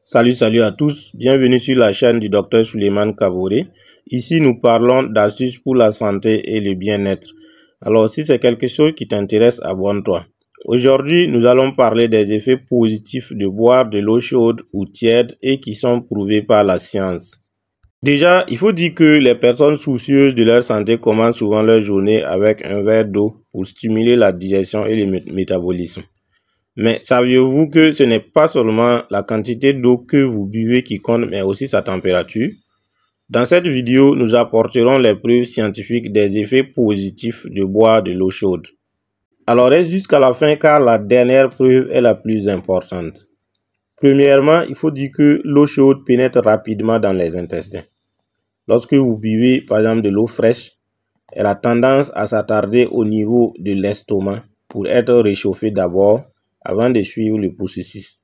Salut à tous, bienvenue sur la chaîne du Dr Souleymane Kaboré. Ici nous parlons d'astuces pour la santé et le bien-être. Alors si c'est quelque chose qui t'intéresse, abonne-toi. Aujourd'hui nous allons parler des effets positifs de boire de l'eau chaude ou tiède et qui sont prouvés par la science. Déjà, il faut dire que les personnes soucieuses de leur santé commencent souvent leur journée avec un verre d'eau pour stimuler la digestion et le métabolisme. Mais saviez-vous que ce n'est pas seulement la quantité d'eau que vous buvez qui compte, mais aussi sa température? Dans cette vidéo, nous apporterons les preuves scientifiques des effets positifs de boire de l'eau chaude. Alors reste jusqu'à la fin car la dernière preuve est la plus importante. Premièrement, il faut dire que l'eau chaude pénètre rapidement dans les intestins. Lorsque vous buvez par exemple de l'eau fraîche, elle a tendance à s'attarder au niveau de l'estomac pour être réchauffée d'abord avant de suivre le processus.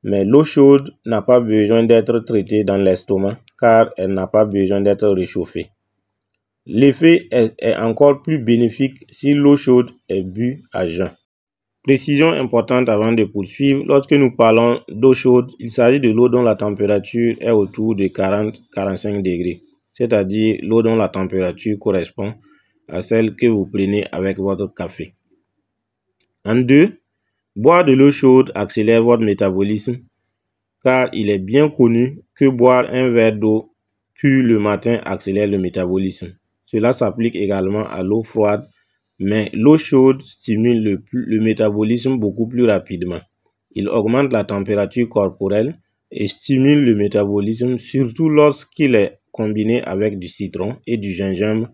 Mais l'eau chaude n'a pas besoin d'être traitée dans l'estomac car elle n'a pas besoin d'être réchauffée. L'effet est encore plus bénéfique si l'eau chaude est bue à jeun. Précision importante avant de poursuivre, lorsque nous parlons d'eau chaude, il s'agit de l'eau dont la température est autour de 40-45 degrés, c'est-à-dire l'eau dont la température correspond à celle que vous prenez avec votre café. En deux, boire de l'eau chaude accélère votre métabolisme car il est bien connu que boire un verre d'eau pure le matin accélère le métabolisme. Cela s'applique également à l'eau froide, mais l'eau chaude stimule le métabolisme beaucoup plus rapidement. Il augmente la température corporelle et stimule le métabolisme, surtout lorsqu'il est combiné avec du citron et du gingembre.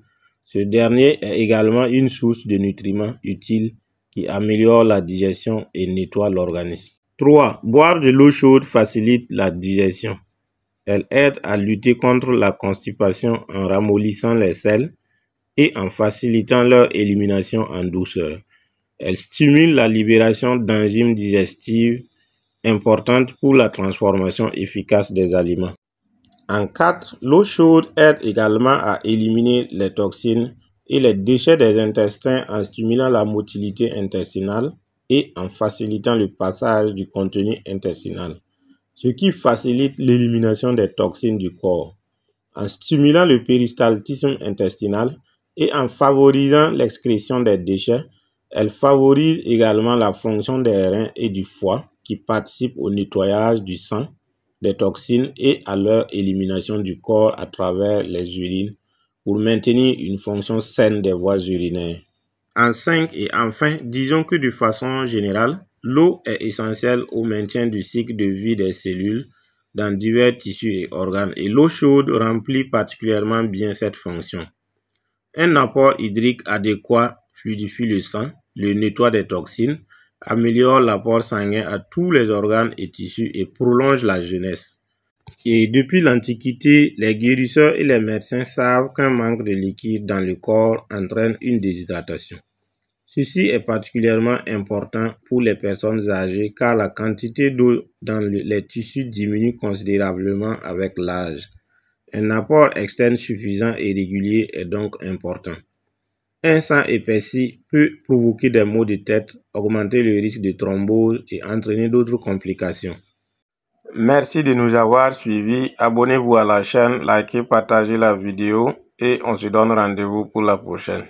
Ce dernier est également une source de nutriments utiles qui améliore la digestion et nettoie l'organisme. 3. Boire de l'eau chaude facilite la digestion. Elle aide à lutter contre la constipation en ramollissant les selles et en facilitant leur élimination en douceur. Elle stimule la libération d'enzymes digestives importantes pour la transformation efficace des aliments. En 4, l'eau chaude aide également à éliminer les toxines et les déchets des intestins en stimulant la motilité intestinale et en facilitant le passage du contenu intestinal, ce qui facilite l'élimination des toxines du corps. En stimulant le péristaltisme intestinal et en favorisant l'excrétion des déchets, elle favorise également la fonction des reins et du foie qui participent au nettoyage du sang, des toxines et à leur élimination du corps à travers les urines pour maintenir une fonction saine des voies urinaires. En 5 et enfin, disons que de façon générale, l'eau est essentielle au maintien du cycle de vie des cellules dans divers tissus et organes et l'eau chaude remplit particulièrement bien cette fonction. Un apport hydrique adéquat fluidifie le sang, le nettoie des toxines, améliore l'apport sanguin à tous les organes et tissus et prolonge la jeunesse. Et depuis l'Antiquité, les guérisseurs et les médecins savent qu'un manque de liquide dans le corps entraîne une déshydratation. Ceci est particulièrement important pour les personnes âgées car la quantité d'eau dans les tissus diminue considérablement avec l'âge. Un apport externe suffisant et régulier est donc important. Un sang épaissi peut provoquer des maux de tête, augmenter le risque de thrombose et entraîner d'autres complications. Merci de nous avoir suivis. Abonnez-vous à la chaîne, likez, partagez la vidéo et on se donne rendez-vous pour la prochaine.